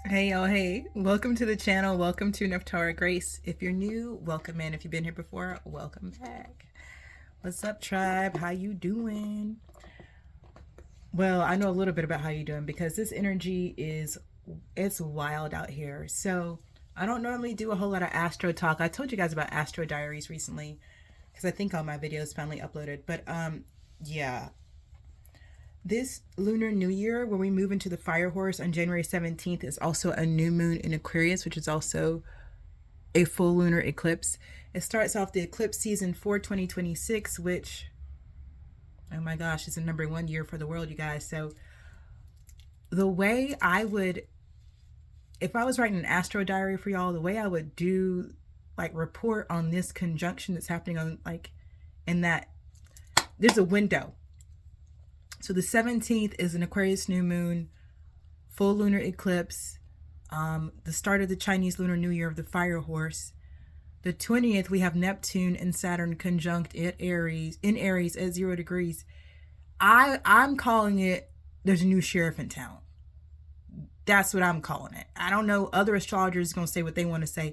Hey y'all, hey, welcome to the channel. Welcome to Nephtara Grace. If you're new, welcome in. If you've been here before, welcome back. What's up, tribe? How you doing? Well, I know a little bit about how you doing because this energy it's wild out here. So I don't normally do a whole lot of astro talk. I told you guys about astro diaries recently because I think all my videos finally uploaded. But yeah, this lunar new year, where we move into the fire horse on January 17th, is also a new moon in Aquarius, which is also a full lunar eclipse. It starts off the eclipse season for 2026, which, oh my gosh, is the #1 year for the world, you guys. So the way I would, if I was writing an astro diary for y'all, the way I would do, like, report on this conjunction that's happening on, like, in that, there's a window. So the 17th is an Aquarius new moon, full lunar eclipse, the start of the Chinese Lunar New Year of the Fire Horse. The 20th, we have Neptune and Saturn conjunct in Aries at 0 degrees. I'm calling it, there's a new sheriff in town. That's what I'm calling it. I don't know, other astrologers are going to say what they want to say.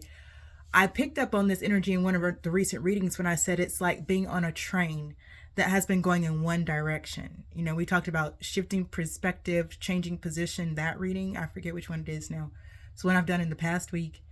I picked up on this energy in one of the recent readings when I said it's like being on a train that has been going in one direction. You know, we talked about shifting perspective, changing position, that reading. I forget which one it is now. It's one I've done in the past week.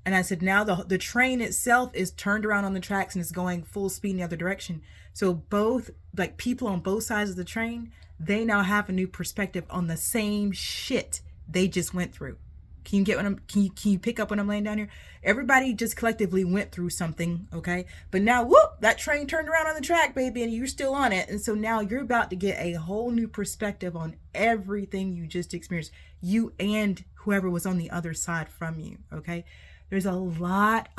And I said now the train itself is turned around on the tracks and is going full speed in the other direction. So both, like, people on both sides of the train, they now have a new perspective on the same shit they just went through. Can you get what I'm, can you pick up what I'm laying down here? Everybody just collectively went through something, okay? But now, whoop, that train turned around on the track, baby, and you're still on it. And so now you're about to get a whole new perspective on everything you just experienced. You and whoever was on the other side from you, okay? There's a lot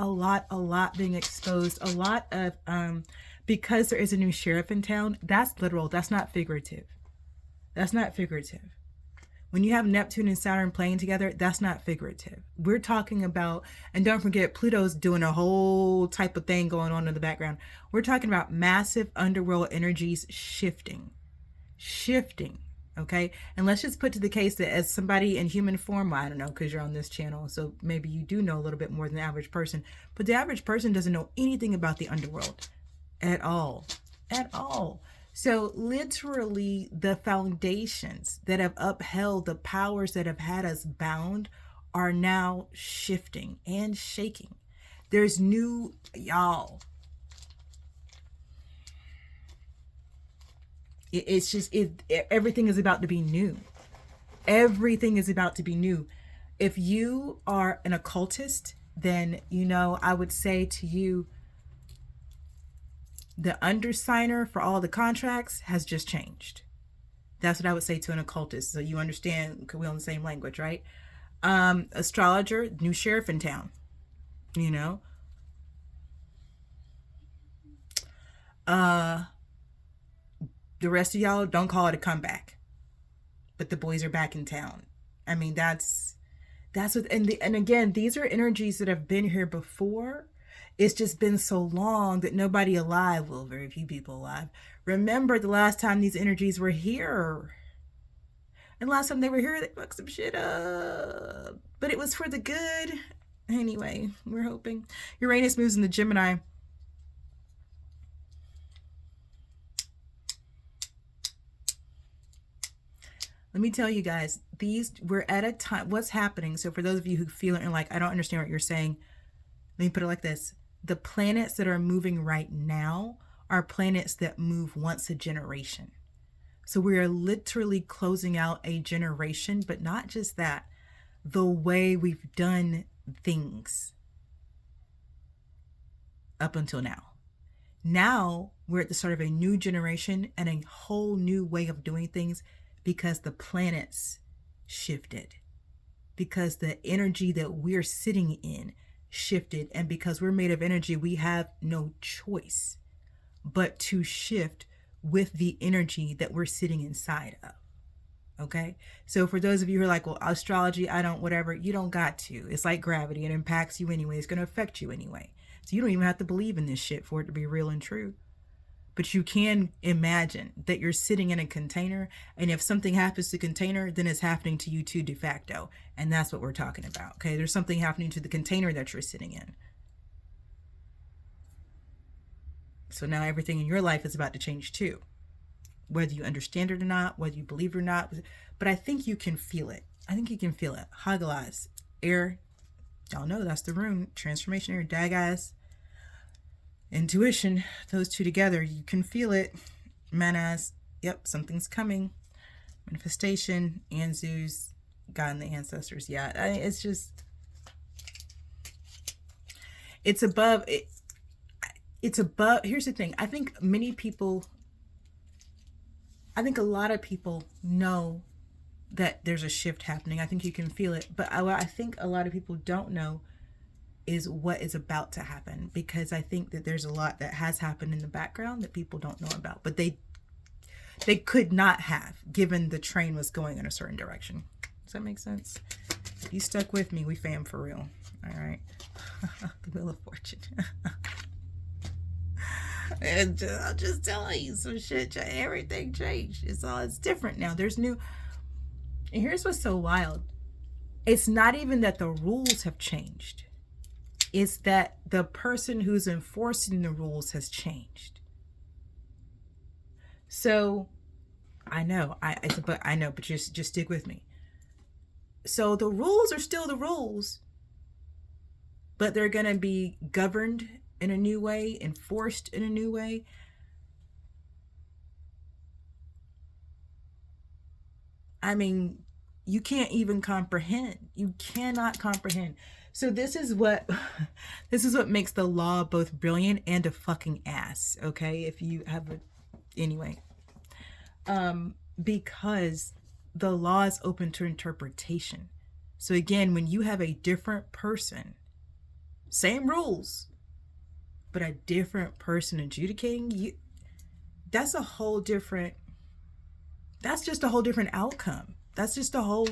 being exposed. A lot of, because there is a new sheriff in town, that's literal. That's not figurative. That's not figurative. When you have Neptune and Saturn playing together, that's not figurative. We're talking about, and don't forget, Pluto's doing a whole type of thing going on in the background. We're talking about massive underworld energies shifting, okay? And let's just put to the case that as somebody in human form, well, I don't know, because you're on this channel, so maybe you do know a little bit more than the average person, but the average person doesn't know anything about the underworld at all, at all. So literally the foundations that have upheld the powers that have had us bound are now shifting and shaking. There's new, y'all. It's just, everything is about to be new. Everything is about to be new. If you are an occultist, then, you know, I would say to you, the undersigner for all the contracts has just changed. That's what I would say to an occultist. So you understand, we're on the same language, right? Astrologer, new sheriff in town, you know? The rest of y'all, don't call it a comeback, but the boys are back in town. I mean, that's what, and again, these are energies that have been here before. It's just been so long that nobody alive, well, very few people alive, remember the last time these energies were here. And last time they were here, they fucked some shit up. But it was for the good. Anyway, we're hoping. Uranus moves in the Gemini. Let me tell you guys, we're at a time, what's happening? So for those of you who feel it and like, I don't understand what you're saying, let me put it like this. The planets that are moving right now are planets that move once a generation. So we are literally closing out a generation, but not just that, the way we've done things up until now. Now we're at the start of a new generation and a whole new way of doing things because the planets shifted, because the energy that we're sitting in shifted, and because we're made of energy, we have no choice but to shift with the energy that we're sitting inside of. Okay, so for those of you who are like, well, astrology, I don't, whatever, you don't got to. It's like gravity, it impacts you anyway, it's going to affect you anyway. So you don't even have to believe in this shit for it to be real and true. But you can imagine that you're sitting in a container, and if something happens to the container, then it's happening to you too de facto. And that's what we're talking about. Okay, there's something happening to the container that you're sitting in. So now everything in your life is about to change too, whether you understand it or not, whether you believe it or not. But I think you can feel it. I think you can feel it. Haglas, air, y'all know that's the rune. Transformation, air, dagas, intuition, those two together, you can feel it. Manas, yep, something's coming. Manifestation, Anzus, God and the ancestors. Yeah, it's just, it's above it. It's above. Here's the thing. I think a lot of people know that there's a shift happening. I think you can feel it. But what I think a lot of people don't know is what is about to happen, because I think that there's a lot that has happened in the background that people don't know about. But they could not have, given the train was going in a certain direction. Does that make sense? If you stuck with me, we fam for real. All right. The Wheel of Fortune. And I'll just tell you some shit. Everything changed. It's different now. There's new. And here's what's so wild. It's not even that the rules have changed. It's that the person who's enforcing the rules has changed. So I know, but just stick with me. So the rules are still the rules, but they're going to be governed in a new way, enforced in a new way. I mean, you can't even comprehend. You cannot comprehend. So this is what makes the law both brilliant and a fucking ass. Okay, if you have anyway, because the law is open to interpretation. So again, when you have a different person, same rules, but a different person adjudicating you, that's just a whole different outcome. That's just a whole,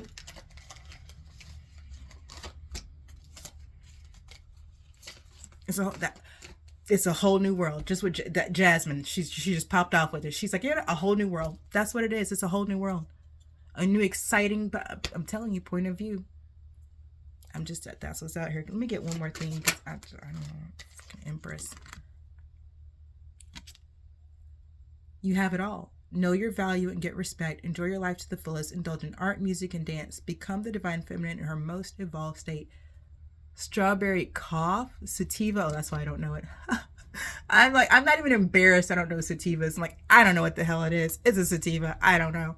it's a whole new world. Just with that Jasmine, she just popped off with it. She's like, yeah, a whole new world. That's what it is. It's a whole new world, a new exciting. But I'm telling you, point of view. That's what's out here. Let me get one more thing, because I don't know, Empress. You have it all. Know your value and get respect. Enjoy your life to the fullest. Indulge in art, music, and dance. Become the divine feminine in her most evolved state. Strawberry cough, sativa. Oh, that's why I don't know it. I'm not even embarrassed I don't know sativas. I'm like, I don't know what the hell it is. It's a sativa. I don't know.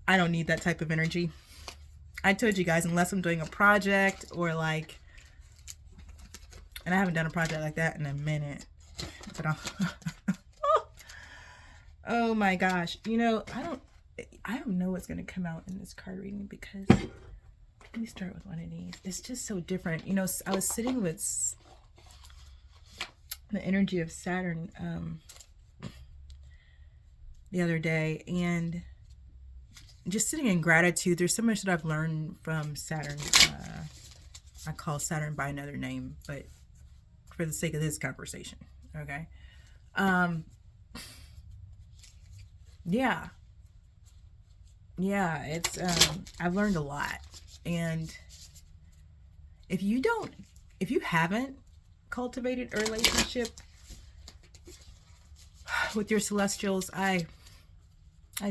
I don't need that type of energy. I told you guys, unless I'm doing a project or like, and I haven't done a project like that in a minute. Oh my gosh. You know, I don't know what's going to come out in this card reading, because let me start with one of these. It's just so different. You know, I was sitting with the energy of Saturn the other day, and just sitting in gratitude. There's so much that I've learned from Saturn. I call Saturn by another name, but for the sake of this conversation, okay? Yeah, it's I've learned a lot. And if you haven't cultivated a relationship with your celestials, I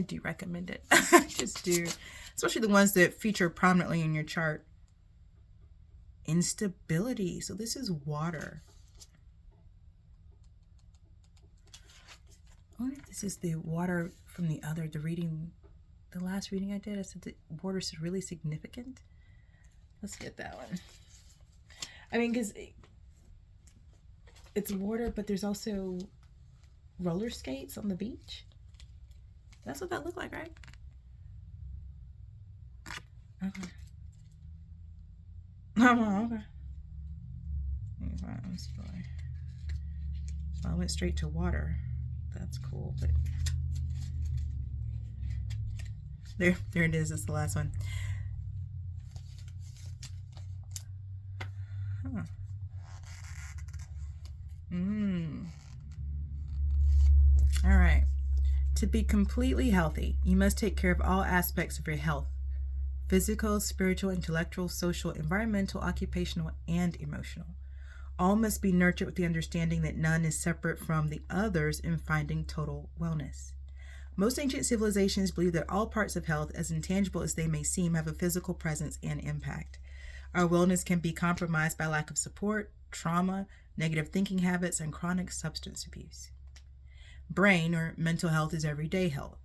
do recommend it. I just do. Especially the ones that feature prominently in your chart. Instability. So this is water. I wonder if this is the water from the last reading I did. I said that water is really significant. Let's get that one. I mean, because it's water, but there's also roller skates on the beach. That's what that looked like, right? Okay. Oh, okay. So I went straight to water. That's cool, but there it is. It's the last one. Huh. To be completely healthy, you must take care of all aspects of your health: physical, spiritual, intellectual, social, environmental, occupational, and emotional. All must be nurtured with the understanding that none is separate from the others in finding total wellness. Most ancient civilizations believe that all parts of health, as intangible as they may seem, have a physical presence and impact. Our wellness can be compromised by lack of support, trauma, negative thinking habits, and chronic substance abuse. Brain or mental health is everyday health.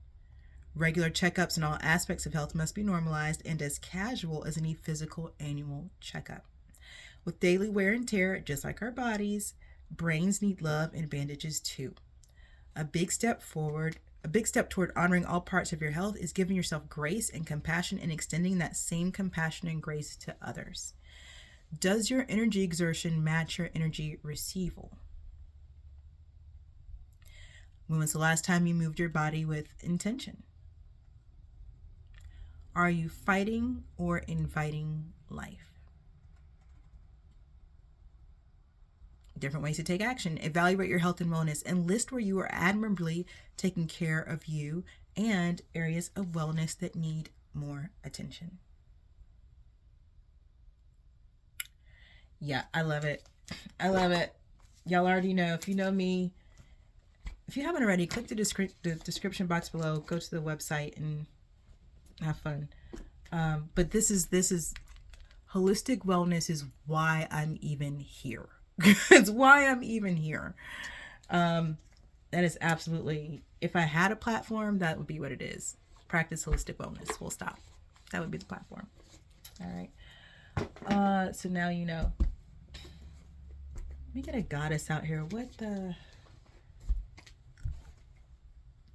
Regular checkups in all aspects of health must be normalized and as casual as any physical annual checkup. With daily wear and tear, just like our bodies, brains need love and bandages too. A big step toward honoring all parts of your health is giving yourself grace and compassion and extending that same compassion and grace to others. Does your energy exertion match your energy receival? When was the last time you moved your body with intention? Are you fighting or inviting life? Different ways to take action. Evaluate your health and wellness and list where you are admirably taking care of you and areas of wellness that need more attention. Yeah, I love it. I love it. Y'all already know. If you know me, if you haven't already, click the description box below, go to the website and have fun. But this is holistic wellness is why I'm even here. It's why I'm even here. That is absolutely, if I had a platform, that would be what it is. Practice holistic wellness. Full stop. That would be the platform. All right. So now you know. Let me get a goddess out here. What the?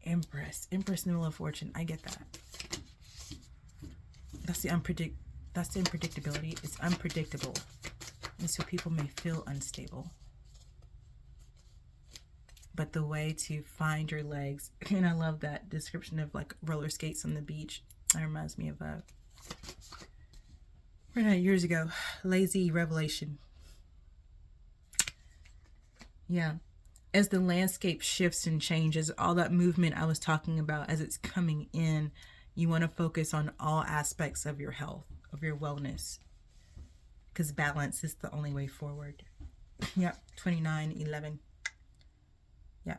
Empress in the Wheel of Fortune. I get that. That's the unpredictability. It's unpredictable. And so people may feel unstable. But the way to find your legs, and I love that description of like roller skates on the beach. That reminds me of years ago, Lazy Revelation. Yeah. As the landscape shifts and changes, all that movement I was talking about as it's coming in, you want to focus on all aspects of your health, of your wellness, because balance is the only way forward. Yeah, 29:11. Yeah,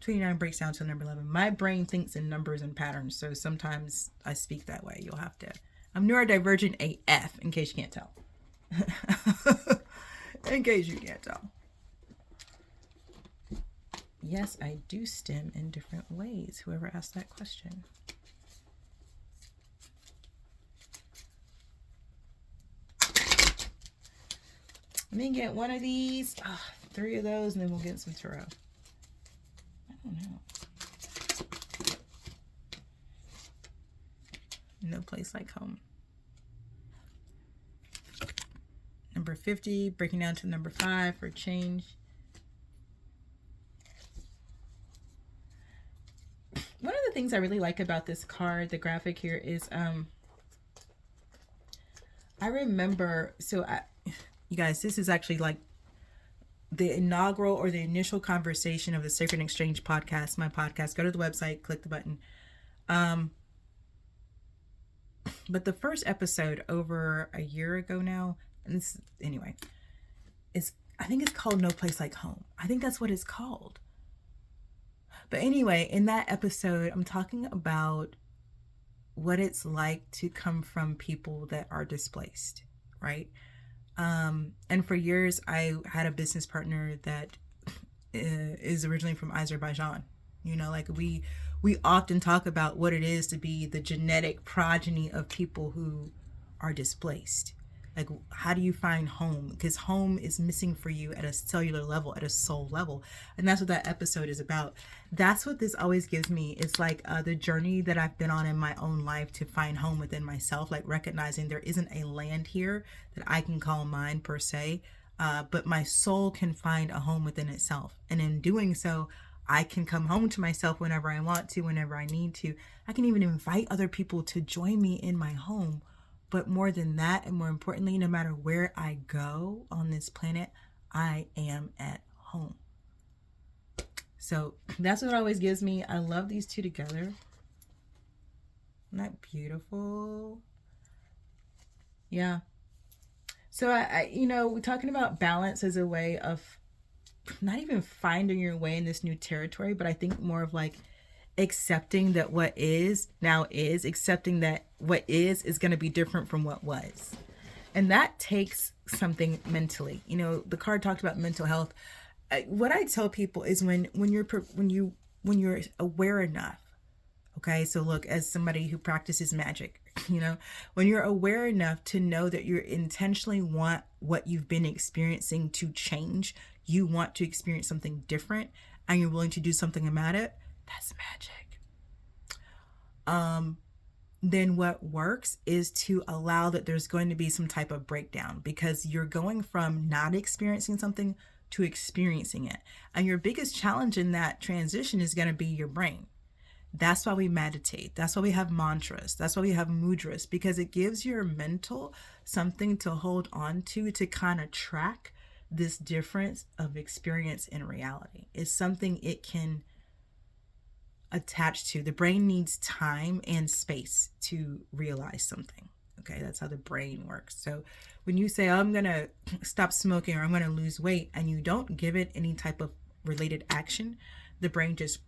29 breaks down to number 11. My brain thinks in numbers and patterns, so sometimes I speak that way. You'll have to. I'm neurodivergent AF, in case you can't tell. In case you can't tell. Yes, I do stem in different ways. Whoever asked that question. Let me get one of these. 3 of those, and then we'll get some tarot. I don't know. No place like home. Number 50, breaking down to number 5 for change. One of the things I really like about this card, the graphic here, is I remember, you guys, this is actually like the inaugural or the initial conversation of the Sacred Exchange podcast, my podcast. Go to the website, click the button. But the first episode over a year ago now, and this, anyway, I think it's called No Place Like Home. I think that's what it's called. But anyway, in that episode, I'm talking about what it's like to come from people that are displaced, right? And for years, I had a business partner that is originally from Azerbaijan. You know, like we often talk about what it is to be the genetic progeny of people who are displaced. Like, how do you find home? Because home is missing for you at a cellular level, at a soul level. And that's what that episode is about. That's what this always gives me. It's like the journey that I've been on in my own life to find home within myself, like recognizing there isn't a land here that I can call mine per se, but my soul can find a home within itself. And in doing so, I can come home to myself whenever I want to, whenever I need to. I can even invite other people to join me in my home. But more than that, and more importantly, no matter where I go on this planet, I am at home. So that's what always gives me. I love these two together. Isn't that beautiful? Yeah. So you know, we're talking about balance as a way of not even finding your way in this new territory, but I think more of like accepting that what is now is, accepting that what is going to be different from what was. And that takes something mentally. You know, the card talked about mental health. What I tell people is when you're aware enough. Okay, so look, as somebody who practices magic, you know, when you're aware enough to know that you intentionally want what you've been experiencing to change, you want to experience something different, and you're willing to do something about it, that's magic. Then what works is to allow that there's going to be some type of breakdown, because you're going from not experiencing something to experiencing it. And your biggest challenge in that transition is going to be your brain. That's why we meditate. That's why we have mantras. That's why we have mudras, because it gives your mental something to hold on to kind of track this difference of experience in reality. It's something it can attach to. The brain needs time and space to realize something. Okay, that's how the brain works. So when you say, oh, I'm going to stop smoking or I'm going to lose weight, and you don't give it any type of related action, the brain just...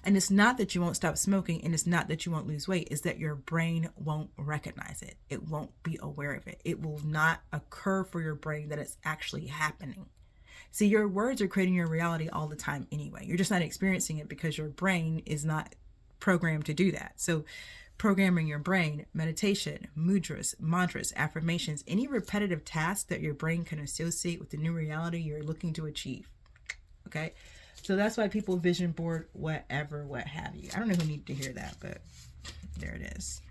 And it's not that you won't stop smoking, and it's not that you won't lose weight. It's that your brain won't recognize it. It won't be aware of it. It will not occur for your brain that it's actually happening. See, your words are creating your reality all the time anyway. You're just not experiencing it because your brain is not programmed to do that. So programming your brain, meditation, mudras, mantras, affirmations, any repetitive task that your brain can associate with the new reality you're looking to achieve. Okay? So that's why people vision board whatever, what have you. I don't know who needed to hear that, but there it is.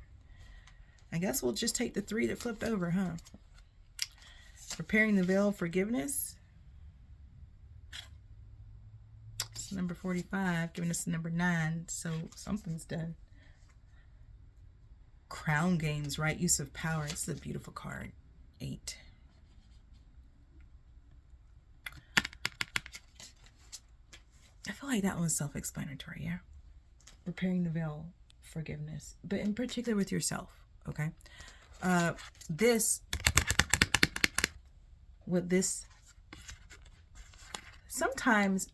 I guess we'll just take the 3 that flipped over, huh? Preparing the veil of forgiveness. It's number 45, giving us the number 9. So something's done. Crown gains, right use of power. It's a beautiful card. 8. I feel like that one's self-explanatory, yeah? Repairing the veil, forgiveness, but in particular with yourself, okay? Sometimes,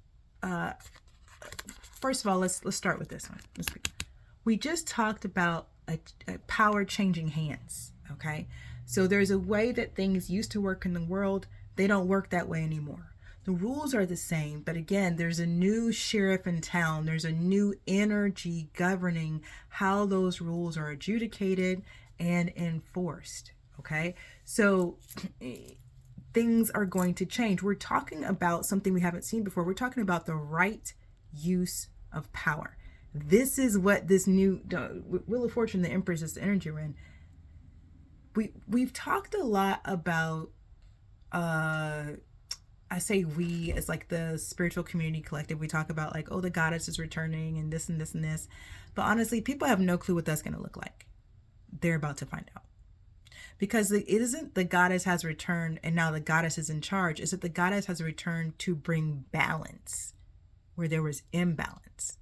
first of all, let's start with this one. We just talked about a power changing hands, okay? So there's a way that things used to work in the world. They don't work that way anymore. The rules are the same, but again, there's a new sheriff in town. There's a new energy governing how those rules are adjudicated and enforced, okay? So things are going to change. We're talking about something we haven't seen before. We're talking about the right use of power. This is what this new Wheel of Fortune, the Empress, is the energy we're in. We've talked a lot about I say we as like the spiritual community collective. We talk about like, oh, the goddess is returning and this and this and this. But honestly, people have no clue what that's going to look like. They're about to find out. Because it isn't the goddess has returned and now the goddess is in charge. It's that the goddess has returned to bring balance where there was imbalance.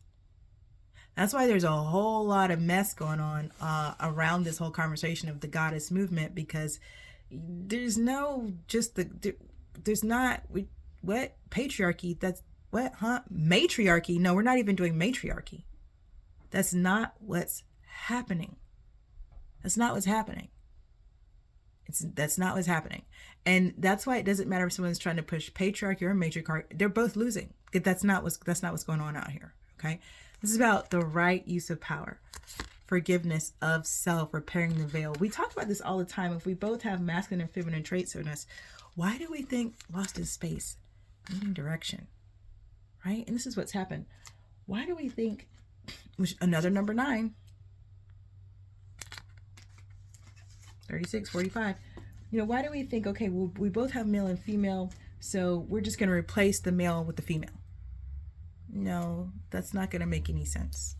That's why there's a whole lot of mess going on around this whole conversation of the goddess movement, because there's no just there's not what patriarchy, that's what, huh? Matriarchy. No, we're not even doing matriarchy. That's not what's happening. That's not what's happening. That's not what's happening. And that's why it doesn't matter if someone's trying to push patriarchy or matriarchy. They're both losing. That's not what's going on out here. Okay. This is about the right use of power, forgiveness of self, repairing the veil. We talk about this all the time. If we both have masculine and feminine traits in us, why do we think lost in space, needing direction, right? And this is what's happened. Why do we think, which another number 9, 36, 45, you know, why do we think, okay, well, we both have male and female, so we're just going to replace the male with the female? No, that's not going to make any sense.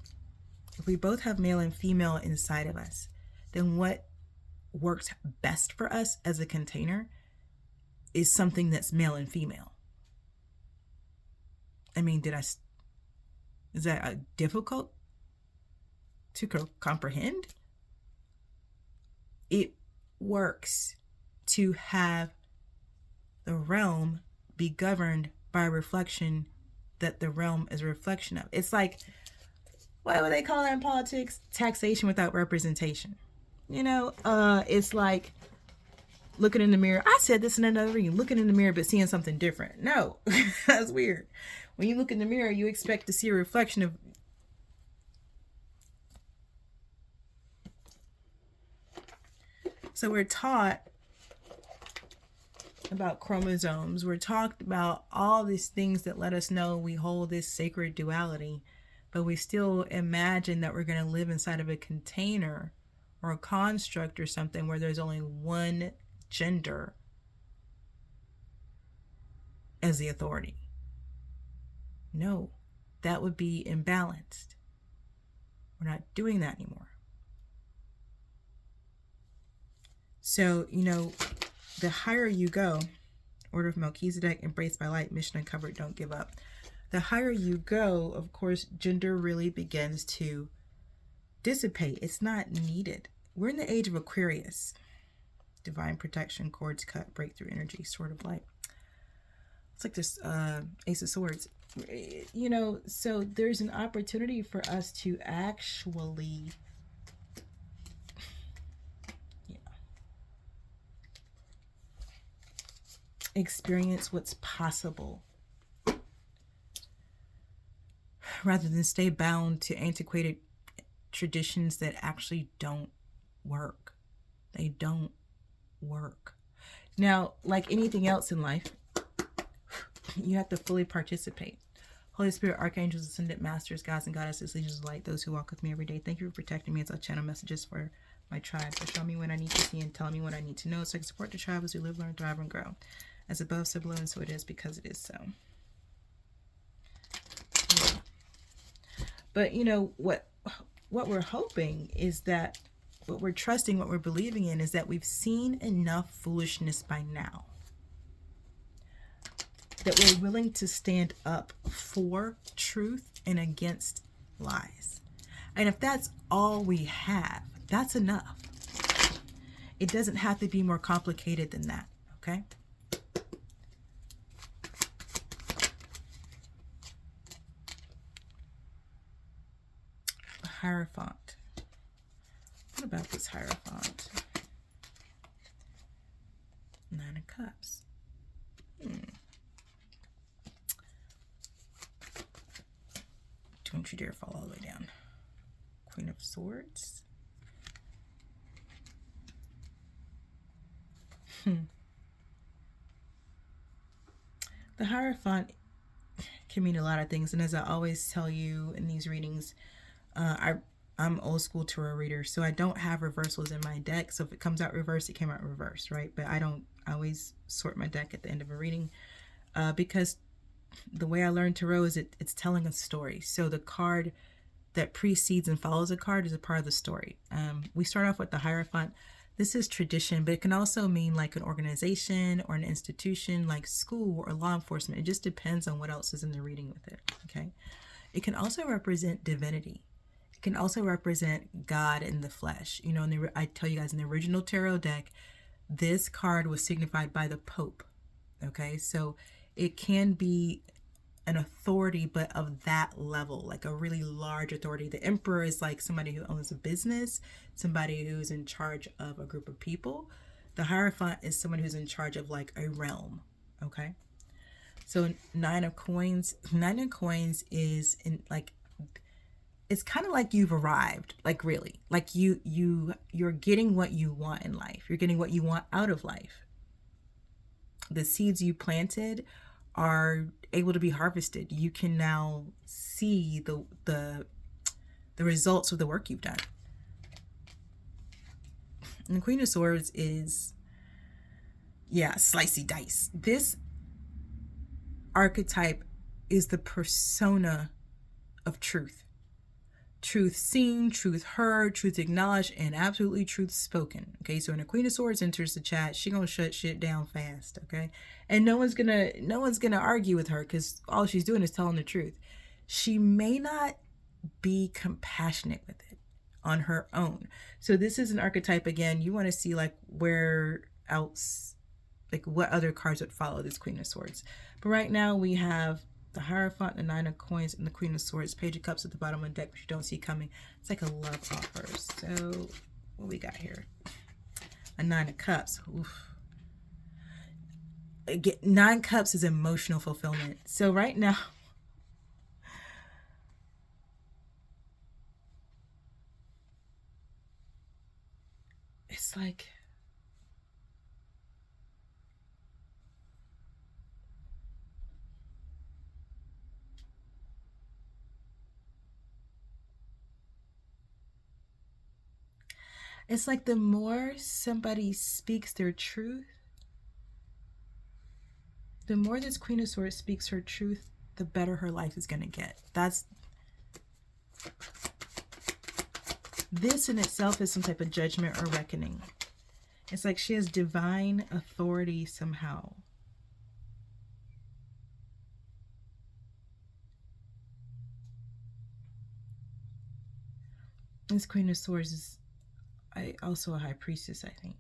If we both have male and female inside of us, then what works best for us as a container is something that's male and female. I mean, is that difficult to comprehend? It works to have the realm be governed by a reflection that the realm is a reflection of. It's like, what would they call that in politics? Taxation without representation. It's like looking in the mirror. I said this in another reading, looking in the mirror but seeing something different. No, that's weird. When you look in the mirror, you expect to see a reflection of. So we're taught about chromosomes. We're taught about all these things that let us know we hold this sacred duality, but we still imagine that we're going to live inside of a container or a construct or something where there's only one gender as the authority. No, that would be imbalanced. We're not doing that anymore. So, the higher you go, Order of Melchizedek, embraced by light, mission uncovered, don't give up. The higher you go, of course, gender really begins to dissipate. It's not needed. We're in the age of Aquarius. Divine protection, cords cut, breakthrough energy, sword of light. It's like this Ace of Swords. So there's an opportunity for us to actually experience what's possible rather than stay bound to antiquated traditions that actually don't work. They don't work. Now, like anything else in life, you have to fully participate. Holy Spirit, archangels, ascended masters, gods and goddesses, legions of light, those who walk with me every day, thank you for protecting me as I channel messages for my tribe, for showing me what I need to see and telling me what I need to know, so I can support the tribe as we live, learn, thrive, and grow. As above, so below, and so it is, because it is so. Yeah. But what we're hoping is that, what we're trusting, what we're believing in, is that we've seen enough foolishness by now that we're willing to stand up for truth and against lies. And if that's all we have, that's enough. It doesn't have to be more complicated than that, okay? Hierophant. What about this Hierophant? Nine of Cups. Don't you dare fall all the way down. Queen of Swords. The Hierophant can mean a lot of things, and as I always tell you in these readings, I'm old school tarot reader, so I don't have reversals in my deck. So if it comes out reversed, it came out reversed, right? But I always sort my deck at the end of a reading, because the way I learned tarot is it's telling a story. So the card that precedes and follows a card is a part of the story. We start off with the Hierophant. This is tradition, but it can also mean like an organization or an institution like school or law enforcement. It just depends on what else is in the reading with it, okay? It can also represent divinity. It can also represent God in the flesh. I tell you guys, in the original tarot deck, this card was signified by the Pope, okay? So it can be an authority, but of that level, like a really large authority. The Emperor is like somebody who owns a business, somebody who's in charge of a group of people. The Hierophant is someone who's in charge of like a realm, okay? So Nine of Coins is in like, it's kind of like you've arrived, like really, like you're getting what you want in life. You're getting what you want out of life. The seeds you planted are able to be harvested. You can now see the results of the work you've done. And the Queen of Swords is, slicey dice. This archetype is the persona of truth. truth seen, truth heard, truth acknowledged, and absolutely truth spoken. Okay, so when the Queen of Swords enters the chat, she gonna shut shit down fast. Okay, and no one's gonna argue with her because all she's doing is telling the truth. She may not be compassionate with it on her own. So this is an archetype again. You want to see like where else, like what other cards would follow this Queen of Swords. But right now we have the Hierophant, the Nine of Coins, and the Queen of Swords. Page of Cups at the bottom of the deck, which you don't see coming. It's like a love offer. So what we got here? A Nine of Cups. Oof. Again, 9 Cups is emotional fulfillment. So right now, it's like the more somebody speaks their truth, the more this Queen of Swords speaks her truth, the better her life is going to get. This in itself is some type of judgment or reckoning. It's like she has divine authority somehow. This Queen of Swords is also a high priestess, I think.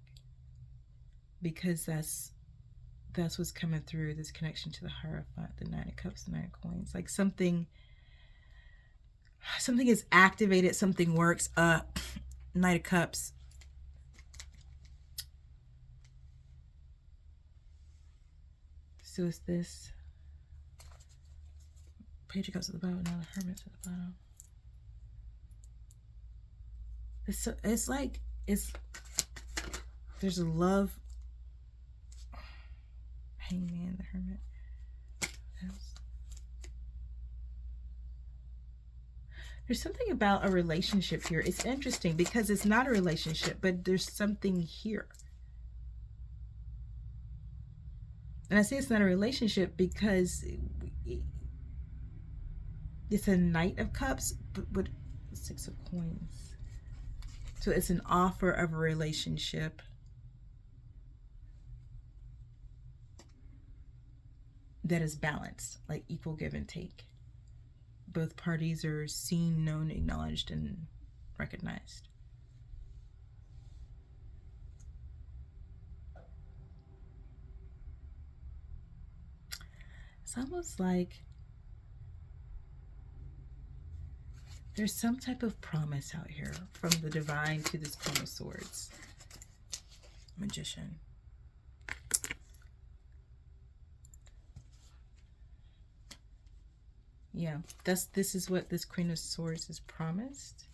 Because that's what's coming through, this connection to the Hierophant, the Nine of Cups, the Nine of Coins. Like something is activated, something works. Knight of Cups. So it's this Page of Cups at the bottom, now the Hermit at the bottom. It's like there's a love. Hangman, the Hermit. There's something about a relationship here. It's interesting because it's not a relationship, but there's something here. And I say it's not a relationship because it's a Knight of Cups, but 6 of Coins. So it's an offer of a relationship. That is balanced, like equal give and take. Both parties are seen, known, acknowledged, and recognized. It's almost like there's some type of promise out here from the divine to this Queen of Swords. Magician. Yeah, this is what this Queen of Swords is promised.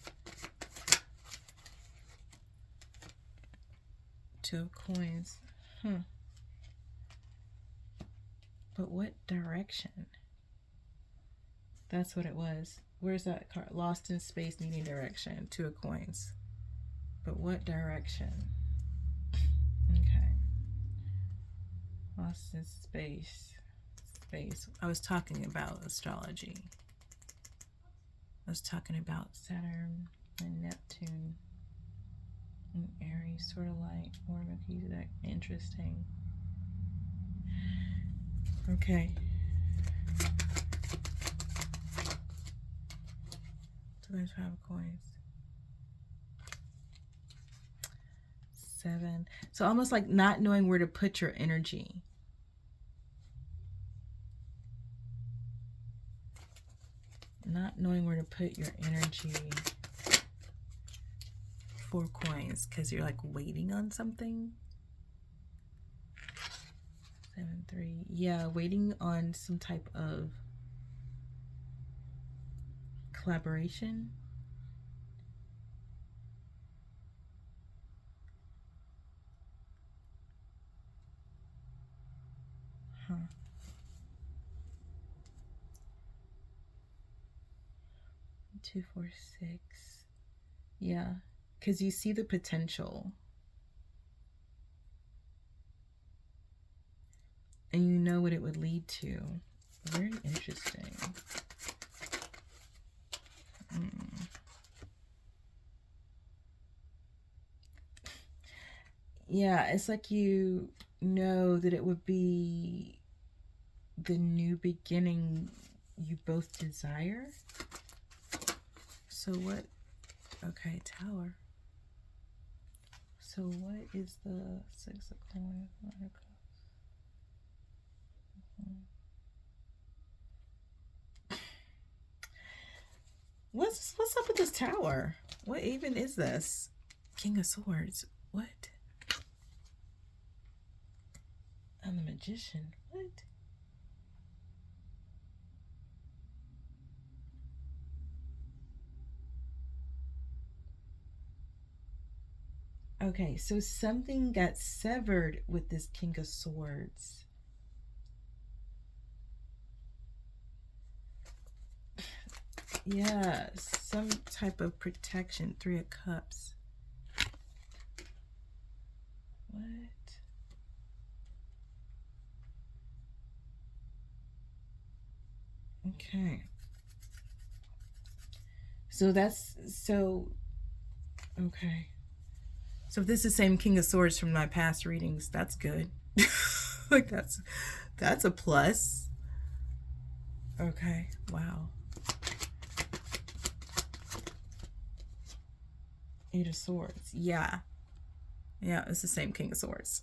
2 of Coins. But what direction? That's what it was. Where's that card? Lost in space, needing direction. 2 of Coins. But what direction? Okay. Lost in space. I was talking about astrology. I was talking about Saturn and Neptune and Aries, sort of like War of Melchizedek. Interesting. Okay. So there's 5 of Coins. 7. So almost like not knowing where to put your energy. Not knowing where to put your energy. 4 Coins, because you're like waiting on something. 7, 3. Yeah, waiting on some type of collaboration. Huh. 2, 4, 6. Yeah, because you see the potential. And you know what it would lead to. Very interesting. Yeah, it's like you know that it would be the new beginning you both desire. So what? Okay, Tower. So what is the Six of Coins? What's up with this Tower? What even is this? King of Swords. What? I'm the Magician. What? Okay, so something got severed with this King of Swords. Yeah, some type of protection. Three of Cups. What? Okay. So that's so okay. So if this is the same King of Swords from my past readings, that's good. Like that's a plus. Okay. Wow. Eight of Swords. Yeah. Yeah, it's the same King of Swords.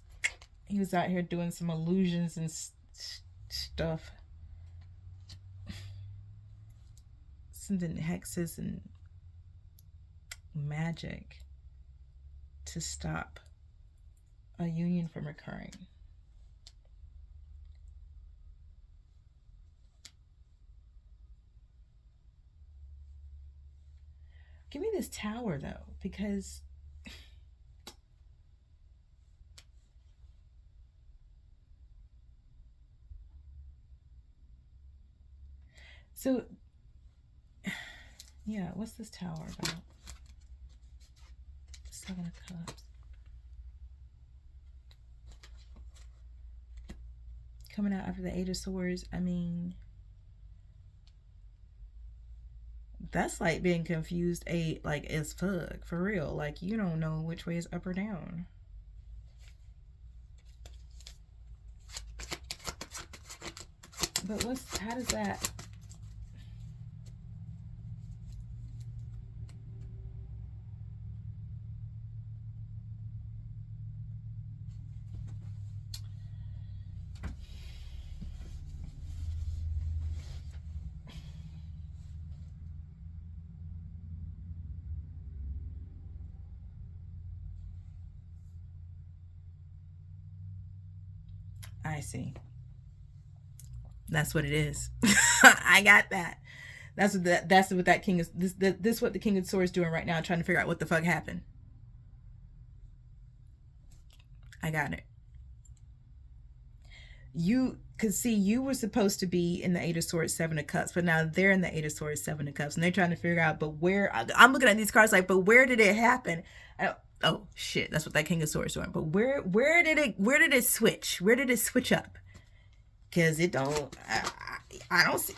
He was out here doing some illusions and stuff. Sending hexes and magic to stop a union from occurring. Give me this Tower though, because so yeah, what's this Tower about? Seven of Cups. Coming out after the Eight of Swords, I mean, that's like being confused like as fuck, for real. Like you don't know which way is up or down. But how does that? I see. That's what it is. I got that. That's what that king is. This what the King of Swords doing right now, trying to figure out what the fuck happened. I got it. You could see you were supposed to be in the Eight of Swords, Seven of Cups, but now they're in the Eight of Swords, Seven of Cups, and they're trying to figure out. But where? I'm looking at these cards like, but where did it happen? Oh shit, that's what that King of Swords doing. But where did it switch? Where did it switch up? Because it don't. I don't see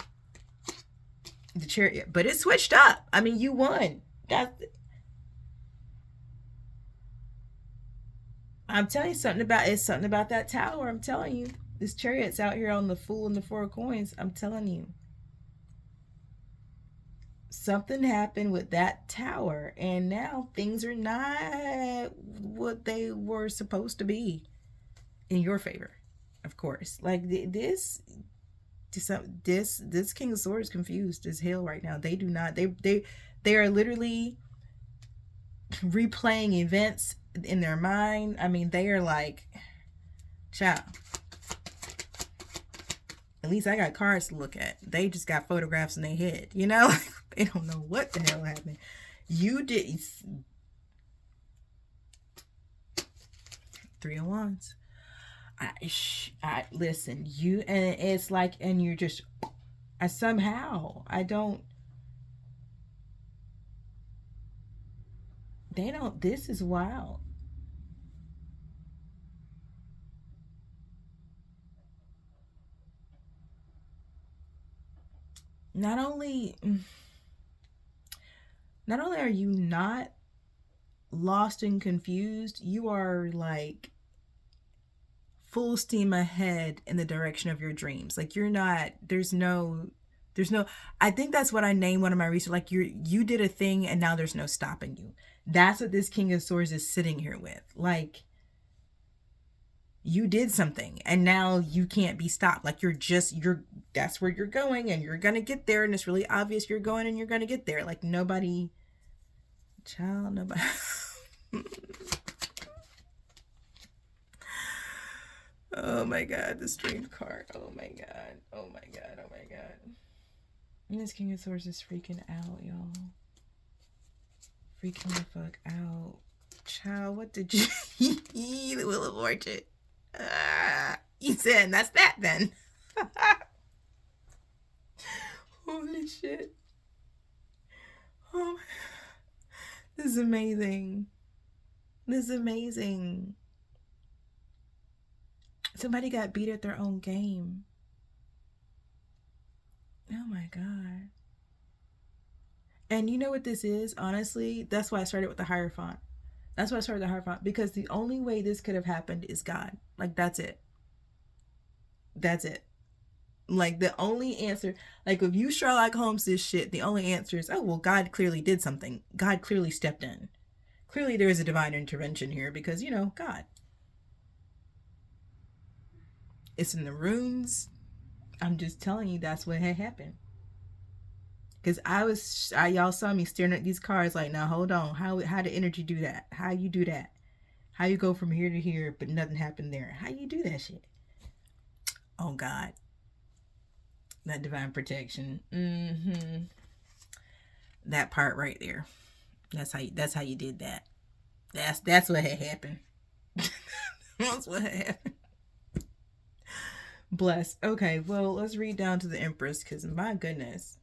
the Chariot, but it switched up. I mean, you won. I'm telling you something about that Tower. I'm telling you, this Chariot's out here on the Fool and the Four of Coins. I'm telling you, something happened with that Tower, and now things are not what they were supposed to be in your favor. Of course, like this King of Swords confused as hell right now. They do not. They are literally replaying events in their mind. I mean, they are like, child. At least I got cards to look at. They just got photographs in their head, you know? They don't know what the hell happened. You did. Three of Wands. I listen. You and it's like, and you're just. I don't. They don't. This is wild. Not only are you not lost and confused, you are like full steam ahead in the direction of your dreams. Like you're not, there's no, I think that's what I named one of my research. Like you did a thing and now there's no stopping you. That's what this King of Swords is sitting here with. Like you did something and now you can't be stopped. Like that's where you're going and you're going to get there. And it's really obvious you're going and you're going to get there. Like nobody. Oh my god, the strange card. Oh my god. Oh my god. Oh my god. And this King of Swords is freaking out, y'all. Freaking the fuck out. Child, what did you the Wheel of Fortune? You said that's that then. Holy shit. Oh, this is amazing. This is amazing. Somebody got beat at their own game. Oh my god. And you know what this is? Honestly, that's why I started with the Hierophant. That's why I started the Hierophant. Because the only way this could have happened is God. Like, that's it. That's it. Like, the only answer, like, if you Sherlock Holmes this shit, the only answer is, oh, well, God clearly did something. God clearly stepped in. Clearly there is a divine intervention here because, you know, God. It's in the runes. I'm just telling you that's what had happened. Because y'all saw me staring at these cards like, now hold on. How did energy do that? How you do that? How you go from here to here but nothing happened there? How you do that shit? Oh God. That divine protection. That part right there. That's how you did that. That's what had happened. That's what had happened. Bless. Okay, well, let's read down to the Empress because my goodness.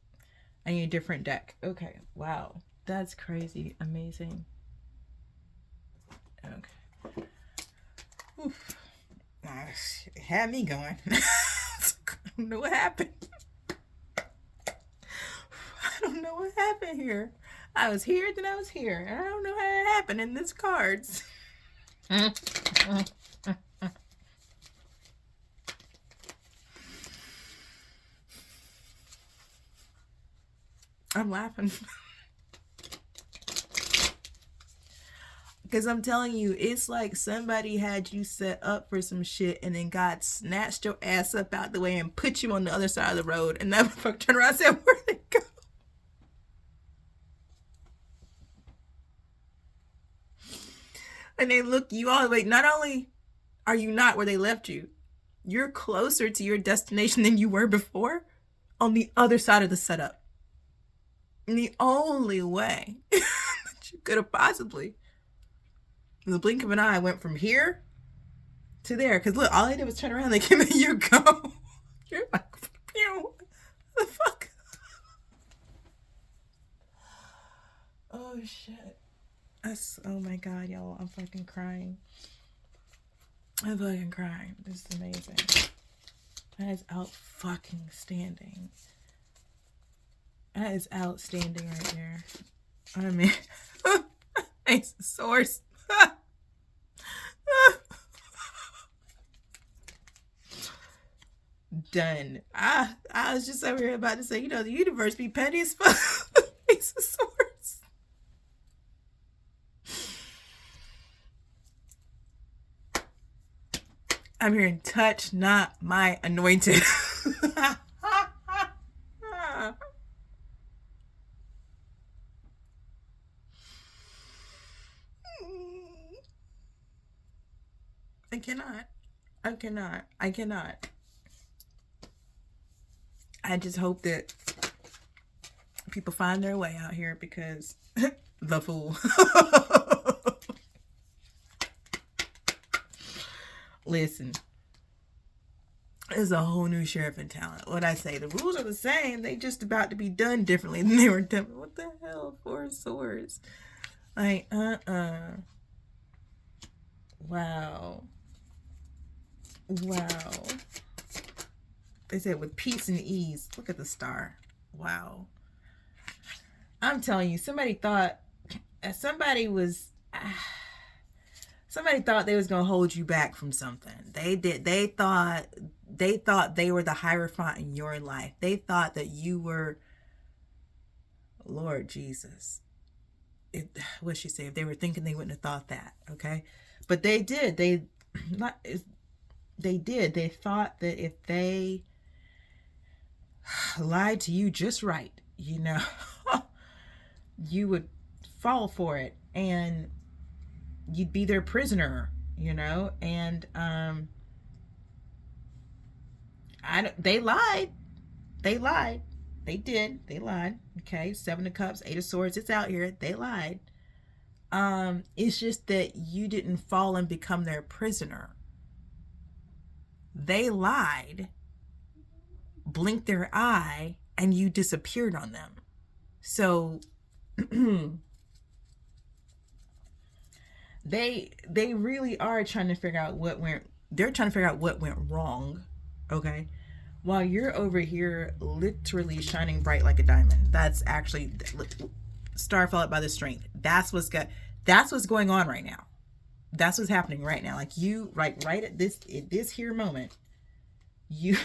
I need a different deck. Okay, wow. That's crazy. Amazing. Okay. Oof. It had me going. I don't know what happened. I don't know what happened here. I was here, then I was here. And I don't know how it happened in these cards. I'm laughing. Because I'm telling you, it's like somebody had you set up for some shit and then God snatched your ass up out the way and put you on the other side of the road. And that motherfucker turned around and said, where'd they go? And they look you all the way. Not only are you not where they left you, you're closer to your destination than you were before on the other side of the setup. And the only way that you could have possibly, in the blink of an eye, went from here to there. Because look, all they did was turn around. They came and you go. You're like, what the fuck? Oh, shit. Oh, my God, y'all. I'm fucking crying. I'm fucking crying. This is amazing. That is out fucking standing. That is outstanding right there. I mean, Ace of Swords. Done. I was just over here about to say, you know, the universe be petty as fuck. Ace of Swords. I'm hearing touch not my anointed. I cannot. I just hope that people find their way out here because the fool. Listen, there's a whole new sheriff in town. What I say, the rules are the same. They just about to be done differently than they were done. What the hell? 4 of Swords. Like, Wow. They said with peace and ease. Look at the star. Wow. I'm telling you, somebody thought, somebody was, somebody thought they was going to hold you back from something. They did. They thought they were the Hierophant in your life. They thought that you were, Lord Jesus. What she say? If they were thinking, they wouldn't have thought that. Okay. But they did. They did. They thought that if they lied to you just right, you know, you would fall for it and you'd be their prisoner, you know. And they lied. They lied. They did. They lied. Okay. 7 of Cups, 8 of Swords. It's out here. They lied. It's just that you didn't fall and become their prisoner. They lied, blinked their eye, and you disappeared on them. So they really are trying to figure out what went wrong. Okay. While you're over here literally shining bright like a diamond. That's actually star followed by the strength. That's what's going on right now. That's what's happening right now. Like you, right at this here moment, you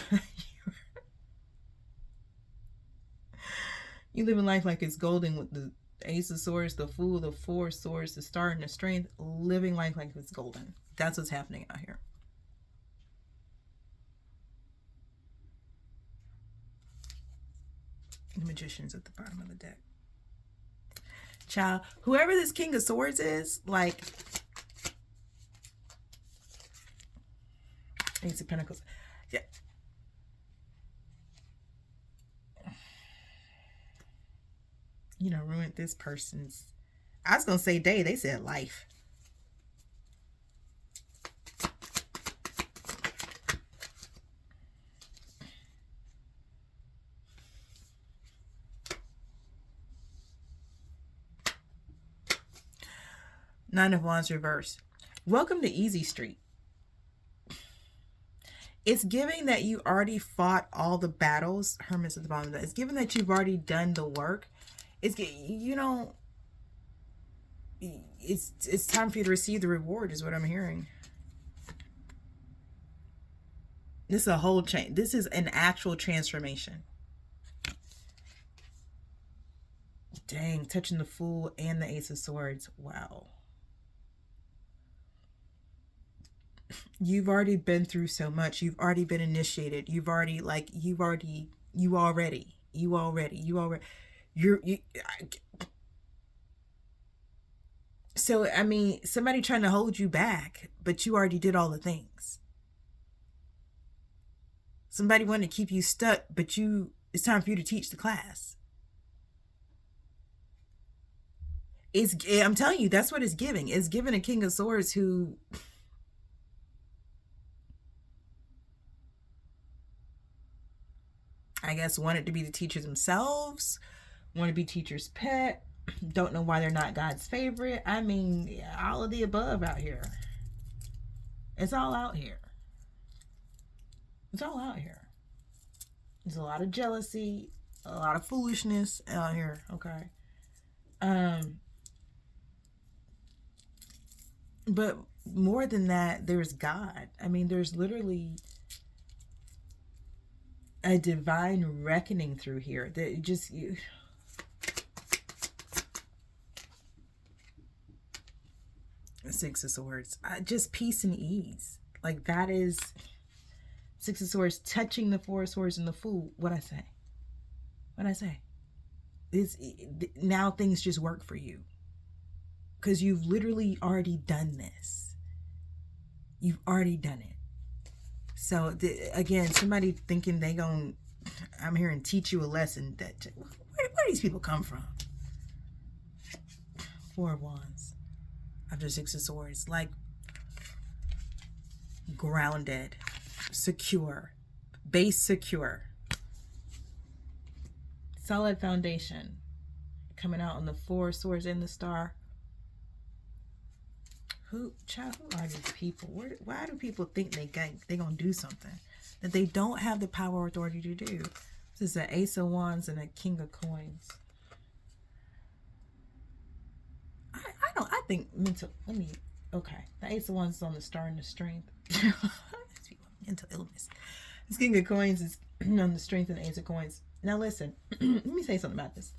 living life like it's golden with the Ace of Swords, the Fool, the 4 Swords, the Star, and the Strength. Living life like it's golden. That's what's happening out here. The Magician's at the bottom of the deck. Child, whoever this King of Swords is, like, Ace of Pentacles. Yeah. You know, ruined this person's, I was going to say day, they said life. Nine of Wands reverse. Welcome to Easy Street. It's giving that you already fought all the battles. Hermit's at the bottom of that. It's giving that you've already done the work. It's, you know, it's time for you to receive the reward is what I'm hearing. This is a whole change. This is an actual transformation. Dang, touching the Fool and the Ace of Swords. Wow. You've already been through so much. You've already been initiated. You've already, like, so, I mean, somebody trying to hold you back, but you already did all the things. Somebody wanted to keep you stuck, but it's time for you to teach the class. I'm telling you, that's what it's giving. It's giving a King of Swords who, I guess, wanted to be the teachers themselves, want to be teacher's pet, don't know why they're not God's favorite. I mean, all of the above out here. It's all out here. It's all out here. There's a lot of jealousy, a lot of foolishness out here, okay? But more than that, there's God. I mean, there's literally a divine reckoning through here that just Six of Swords, just peace and ease. Like, that is Six of Swords touching the 4 of Swords and the Fool. What I say is now things just work for you because you've literally already done this. You've already done it. So again, somebody thinking I'm here and teach you a lesson. That where do these people come from? 4 of Wands after 6 of Swords, like grounded, secure, base secure, solid foundation. Coming out on the 4 of Swords and the Star. Who are these people? Why do people think they're gonna do something that they don't have the power or authority to do? This is an Ace of Wands and a King of Coins. I think mental, okay. The Ace of Wands is on the Star and the Strength. Mental illness. This King of Coins is on the Strength and the Ace of Coins. Now listen, let me say something about this.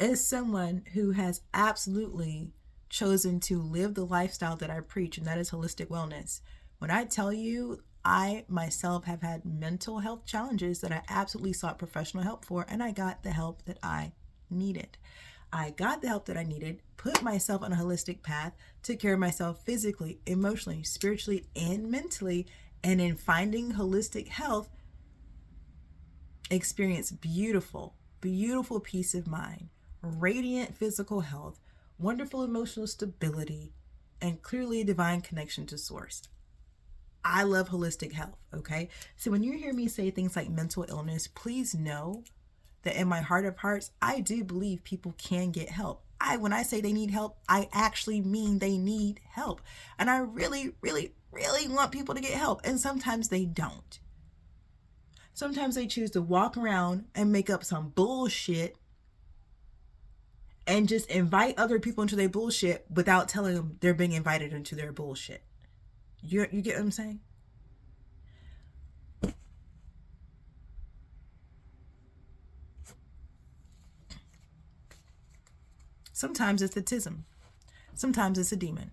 As someone who has absolutely chosen to live the lifestyle that I preach, and that is holistic wellness, when I tell you I myself have had mental health challenges that I absolutely sought professional help for, and I got the help that I needed. I got the help that I needed, put myself on a holistic path, took care of myself physically, emotionally, spiritually, and mentally, and in finding holistic health, experienced beautiful, beautiful peace of mind, radiant physical health, wonderful emotional stability, and clearly a divine connection to source. I love holistic health, okay? So when you hear me say things like mental illness, please know that in my heart of hearts, I do believe people can get help. When I say they need help, I actually mean they need help. And I really, really, really want people to get help. And sometimes they don't. Sometimes they choose to walk around and make up some bullshit and just invite other people into their bullshit without telling them they're being invited into their bullshit. You get what I'm saying? Sometimes it's a tism. Sometimes it's a demon.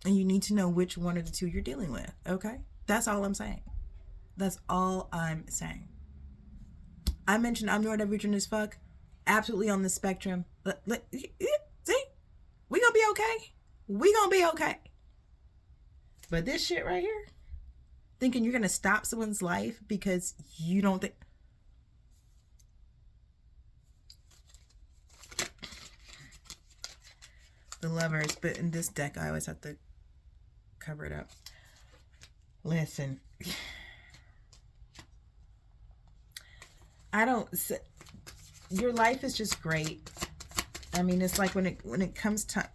And you need to know which one of the two you're dealing with, okay? That's all I'm saying. That's all I'm saying. I mentioned I'm neurodivergent as fuck. Absolutely on the spectrum. See? We gonna be okay. We gonna be okay. But this shit right here, thinking you're gonna stop someone's life because you don't think... The Lovers, but in this deck I always have to cover it up. Listen, your life is just great. I mean, it's like when it comes to...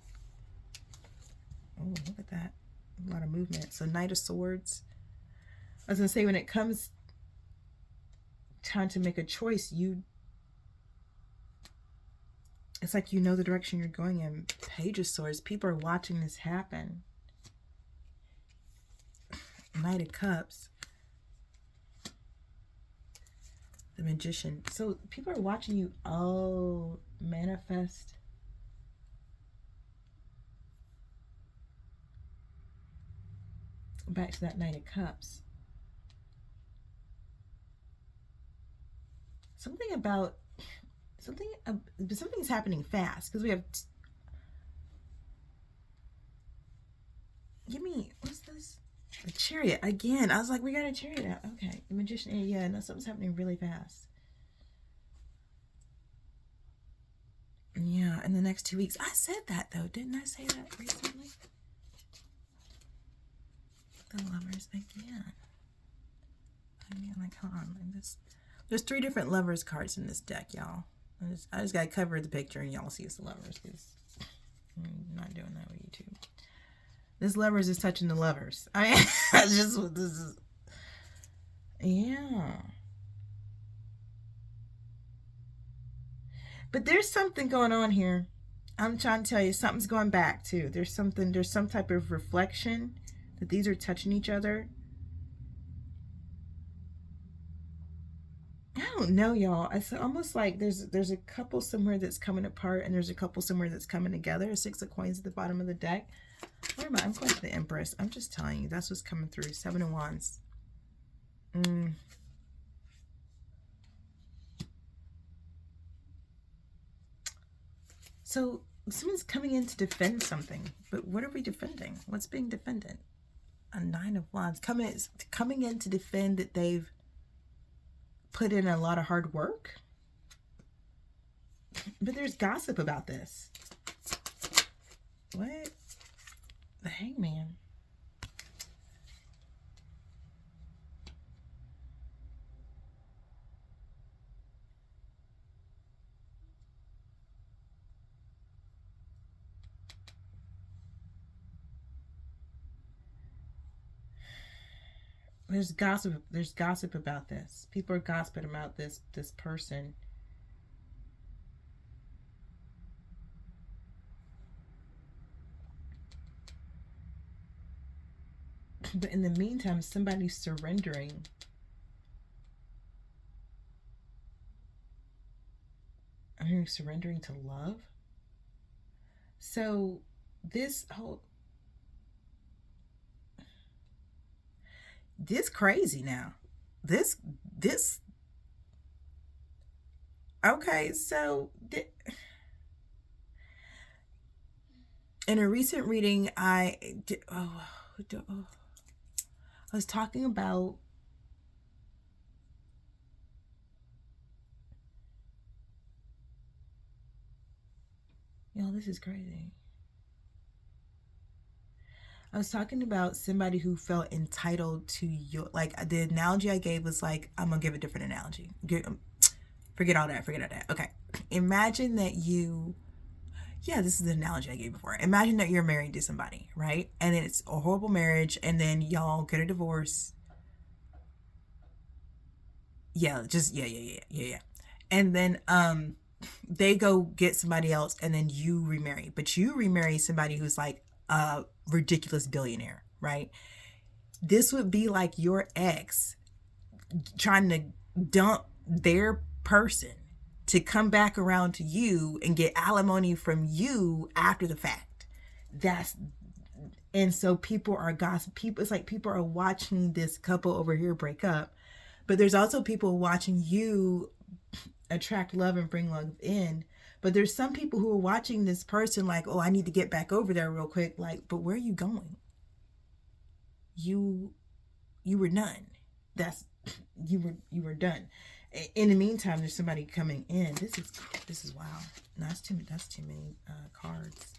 Oh, look at that. A lot of movement. So Knight of Swords. I was going to say, when it comes time to make a choice, it's like you know the direction you're going in. Page of Swords. People are watching this happen. Knight of Cups. The Magician. So people are watching you. Oh, manifest. Back to that Knight of Cups. Something's happening fast, because we have what's this? A Chariot again. I was like, we got a Chariot out. Okay, the Magician. Yeah, no, something's happening really fast. Yeah, in the next 2 weeks. I said that though, didn't I say that recently? The Lovers again. I mean, like, hold on. There's 3 different Lovers cards in this deck, y'all. I just gotta cover the picture and y'all see it's the Lovers, because I'm not doing that with YouTube. This Lovers is touching the Lovers. I mean, that's just what this is. Yeah. But there's something going on here. I'm trying to tell you, something's going back too. There's some type of reflection that these are touching each other. I don't know, y'all. It's almost like there's a couple somewhere that's coming apart, and there's a couple somewhere that's coming together. 6 of Coins at the bottom of the deck. Where am I? I'm going to the Empress. I'm just telling you, that's what's coming through. 7 of Wands. So someone's coming in to defend something, but what are we defending? What's being defended? A 9 of Wands coming in to defend that they've put in a lot of hard work. But there's gossip about this. What? The Hangman. There's gossip about this. People are gossiping about this person. But in the meantime, somebody's surrendering. I'm hearing surrendering to love. So this crazy now. This okay, so in a recent reading, I was talking about this is crazy. I was talking about somebody who felt entitled to your, like, the analogy I gave was like, I'm gonna give a different analogy. Forget all that. Okay. Imagine that this is the analogy I gave before. Imagine that you're married to somebody, right? And it's a horrible marriage, and then y'all get a divorce. Yeah. And then, they go get somebody else, and then you remarry. But you remarry somebody who's like a ridiculous billionaire, right? This would be like your ex trying to dump their person to come back around to you and get alimony from you after the fact. And so people are gossip. It's like people are watching this couple over here break up, but there's also people watching you attract love and bring love in. But there's some people who are watching this person like, oh, I need to get back over there real quick. Like, but where are you going? You were done. You were done. In the meantime, there's somebody coming in. This is wow. No, that's too many cards.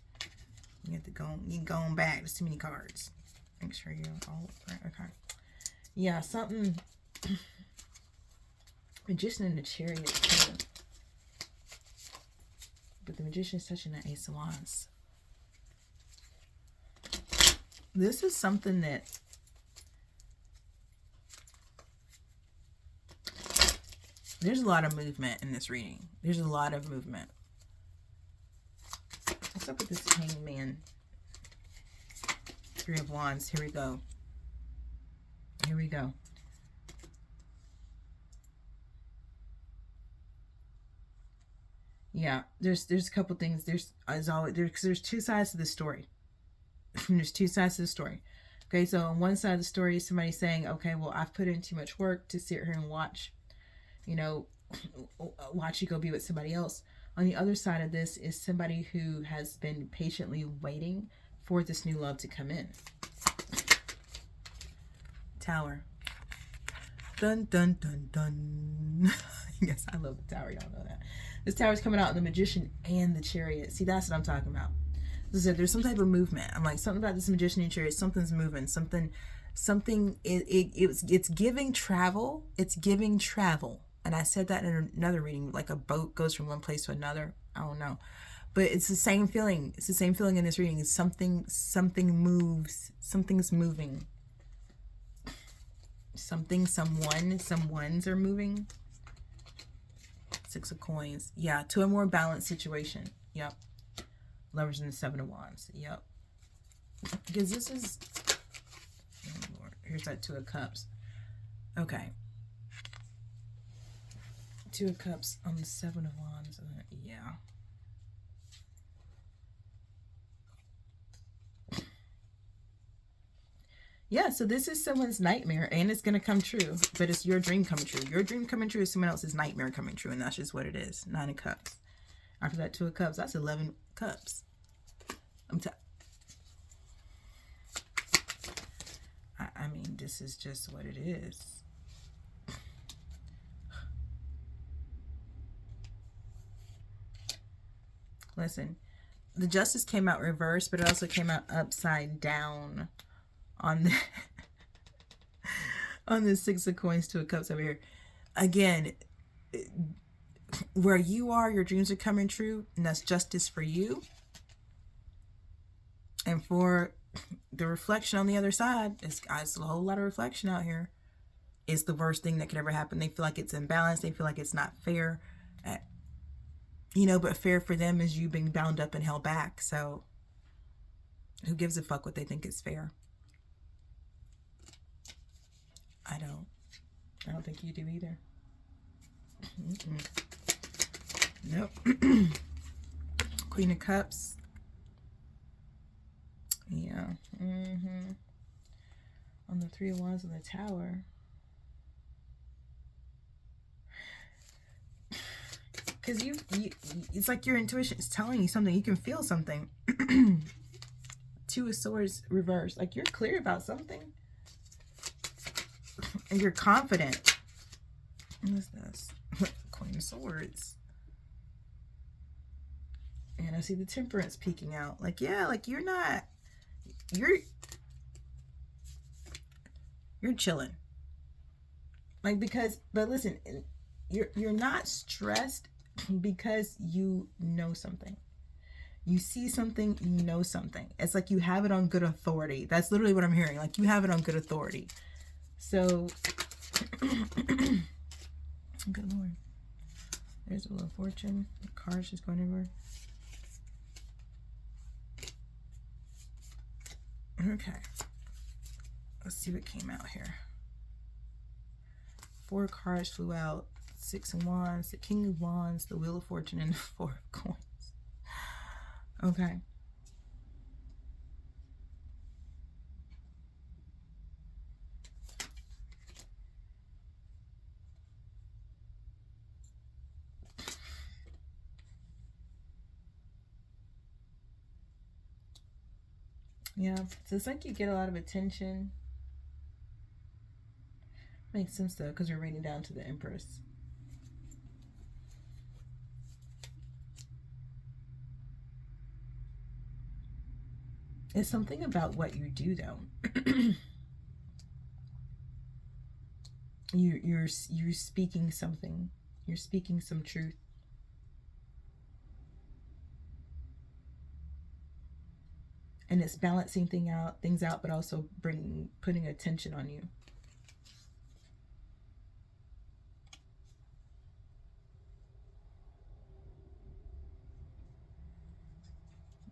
You have to go. You can go on back. There's too many cards. Make sure you're all right. Okay. Yeah, something. Magician and the Chariot too. But the Magician is touching the Ace of Wands. This is something that there's a lot of movement in this reading. There's a lot of movement. What's up with this Hangman? Three of Wands. Here we go. Here we go. Yeah, there's a couple things. There's two sides to the story. There's two sides to the story. Okay, so on one side of the story, somebody's saying, okay, well, I've put in too much work to sit here and watch you go be with somebody else. On the other side of this is somebody who has been patiently waiting for this new love to come in. Tower. Dun, dun, dun, dun. Yes, I love the Tower. Y'all know that. This Tower's coming out in the Magician and the Chariot. See, that's what I'm talking about. There's some type of movement. I'm like, something about this Magician and Chariot. Something's moving. It's giving travel. It's giving travel. And I said that in another reading, like a boat goes from one place to another. I don't know. But it's the same feeling. It's the same feeling in this reading. It's something moves. Something's moving. Someones are moving. Six of Coins. Yeah, to a more balanced situation. Yep. Lovers and the Seven of Wands. Yep. Because this is... Here's that Two of Cups. Okay. Two of Cups on the Seven of Wands. Yeah. Yeah, so this is someone's nightmare, and it's going to come true, but it's your dream coming true. Your dream coming true is someone else's nightmare coming true, and that's just what it is. Nine of Cups. After that, Two of Cups, that's 11 cups. I mean, this is just what it is. Listen, the Justice came out reversed, but it also came out upside down on the on the Six of Coins, Two of Cups over here. Again, where you are, your dreams are coming true, and that's justice for you. And for the reflection on the other side, it's a whole lot of reflection out here. It's the worst thing that could ever happen. They feel like it's imbalanced. They feel like it's not fair. But fair for them is you being bound up and held back. So who gives a fuck what they think is fair? I don't think you do either. Nope. Queen of Cups. Yeah. On the Three of Wands and the Tower. Because it's like your intuition is telling you something. You can feel something. Two of Swords reversed. Like you're clear about something. And you're confident. What is this? Queen of Swords. And I see the Temperance peeking out. Like, yeah, like you're chilling. Like, but listen, you're not stressed because you know something. You see something, you know something. It's like you have it on good authority. That's literally what I'm hearing. Like you have it on good authority. So, good Lord. There's a Wheel of Fortune. The car's just going everywhere. Okay. Let's see what came out here. 4 cards flew out. 6 of Wands, the King of Wands, the Wheel of Fortune, and the 4 of Coins. Okay. Yeah, so it's like you get a lot of attention. Makes sense though, because we're reading down to the Empress. It's something about what you do though. You're speaking something. You're speaking some truth. And it's balancing things out, but also putting attention on you.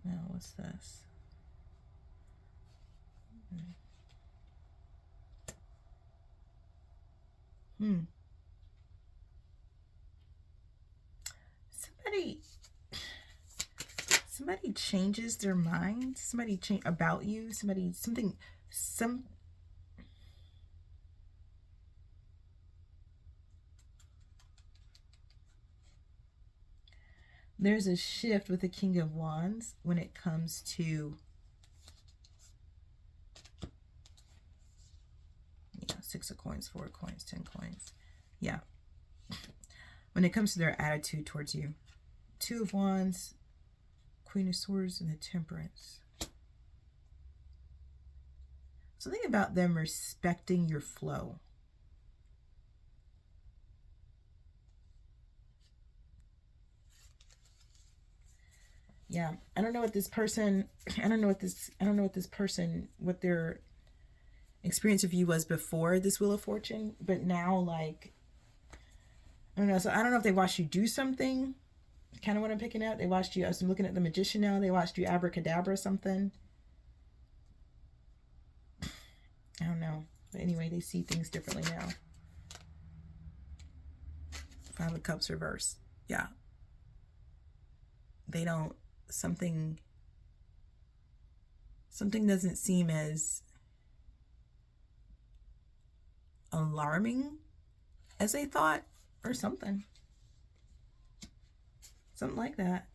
Now, what's this? Somebody changes their mind. Somebody change about you. There's a shift with the King of Wands when it comes to 6 of Coins, 4 of Coins, 10 Coins. Yeah. When it comes to their attitude towards you. 2 of Wands, Queen of Swords, and the Temperance. Something about them respecting your flow. Yeah, I don't know what this person, what their experience of you was before this Wheel of Fortune, but now, like, I don't know. So I don't know if they watched you do something. Kind of what I'm picking up. They watched you. I'm looking at the Magician now. They watched you abracadabra something. I don't know. But anyway, they see things differently now. 5 of Cups reverse. Yeah. They don't, something doesn't seem as alarming as they thought, or something like that.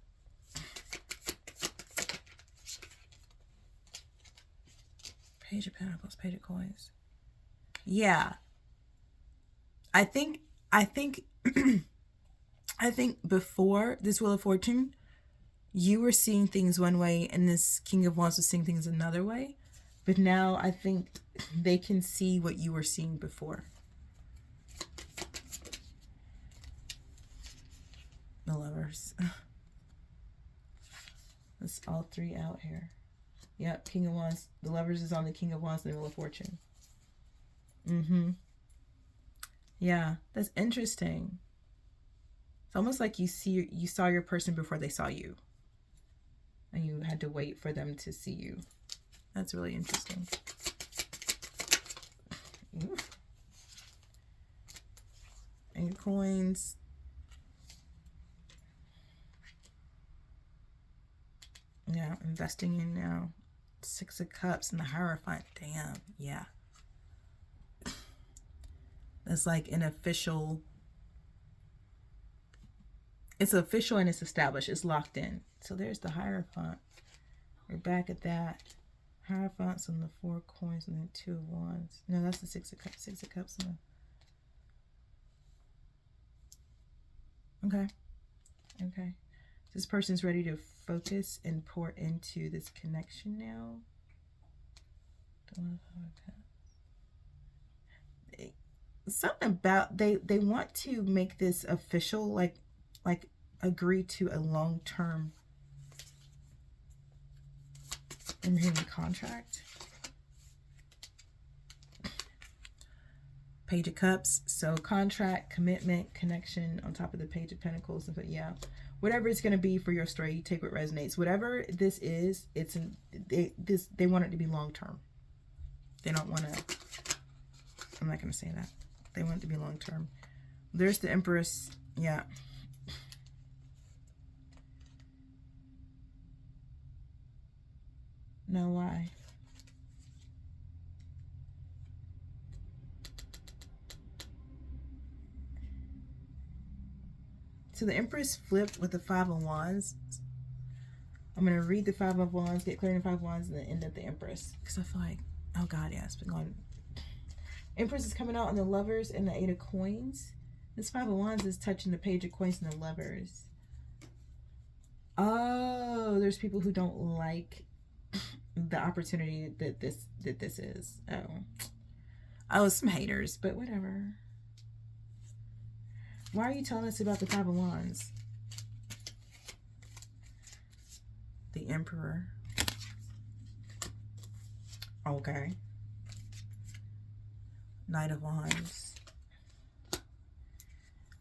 Page of Pentacles, Page of Coins. Yeah, I think I think before this Wheel of Fortune, you were seeing things one way and this King of Wands was seeing things another way. But now I think they can see what you were seeing before. The Lovers. That's all 3 out here. Yep, King of Wands. The Lovers is on the King of Wands and the Wheel of Fortune. Yeah, that's interesting. It's almost like you saw your person before they saw you. And you had to wait for them to see you. That's really interesting. Ooh. And your coins. Yeah, investing in now. Six of Cups and the Hierophant. Damn, yeah. It's like an official. It's official and it's established. It's locked in. So there's the Hierophant. We're back at that. Hierophants and the 4 coins and the 2 of Wands. No, that's the 6 of Cups. 6 of Cups and the... Okay. Okay. This person's ready to focus and pour into this connection now. Something about they want to make this official, like agree to a long-term contract. Page of Cups, so contract, commitment, connection on top of the Page of Pentacles. But yeah, whatever it's going to be for your story, you take what resonates. Whatever this is, they want it to be long-term. They don't want to, I'm not going to say that. They want it to be long-term. There's the Empress. Yeah. No, why? So the Empress flipped with the 5 of Wands. I'm going to read the 5 of Wands, get clear in the 5 of Wands, and then end up the Empress. Because I feel like, oh God, yeah, it's been going. Empress is coming out on the Lovers and the 8 of Coins. This 5 of Wands is touching the Page of Coins and the Lovers. Oh, there's people who don't like the opportunity that this is. Oh, some haters, but whatever. Why are you telling us about the 5 of Wands? The Emperor. Okay. Knight of Wands.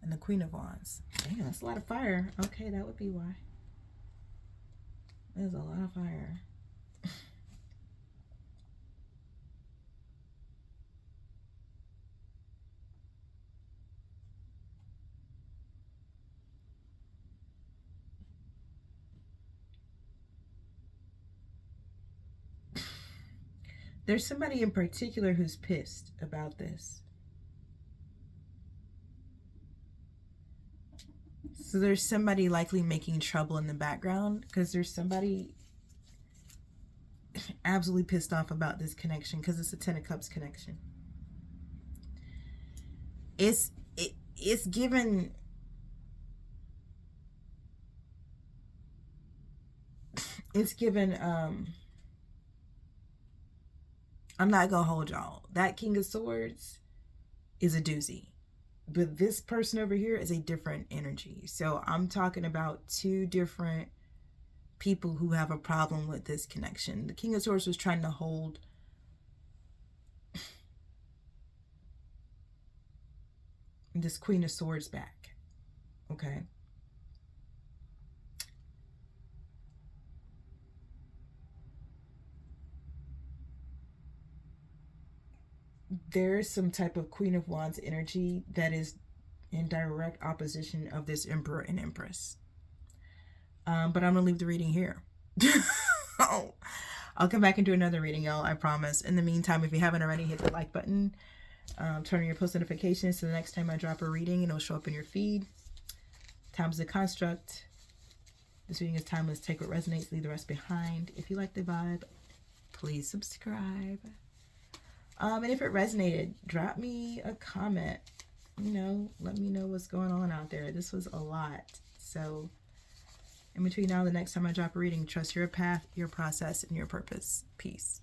And the Queen of Wands. Damn, that's a lot of fire. Okay, that would be why. There's a lot of fire. There's somebody in particular who's pissed about this. So there's somebody likely making trouble in the background because there's somebody absolutely pissed off about this connection because it's a 10 of Cups connection. It's given I'm not gonna hold y'all. That King of Swords is a doozy. But this person over here is a different energy. So I'm talking about 2 different people who have a problem with this connection. The King of Swords was trying to hold this Queen of Swords back. Okay. There's some type of Queen of Wands energy that is in direct opposition of this Emperor and Empress. But I'm going to leave the reading here. I'll come back and do another reading, y'all. I promise. In the meantime, if you haven't already, hit the like button. Turn on your post notifications so the next time I drop a reading, it'll show up in your feed. Time is a construct. This reading is timeless. Take what resonates, leave the rest behind. If you like the vibe, please subscribe. And if it resonated, drop me a comment. You know, let me know what's going on out there. This was a lot. So in between now and the next time I drop a reading, trust your path, your process, and your purpose. Peace.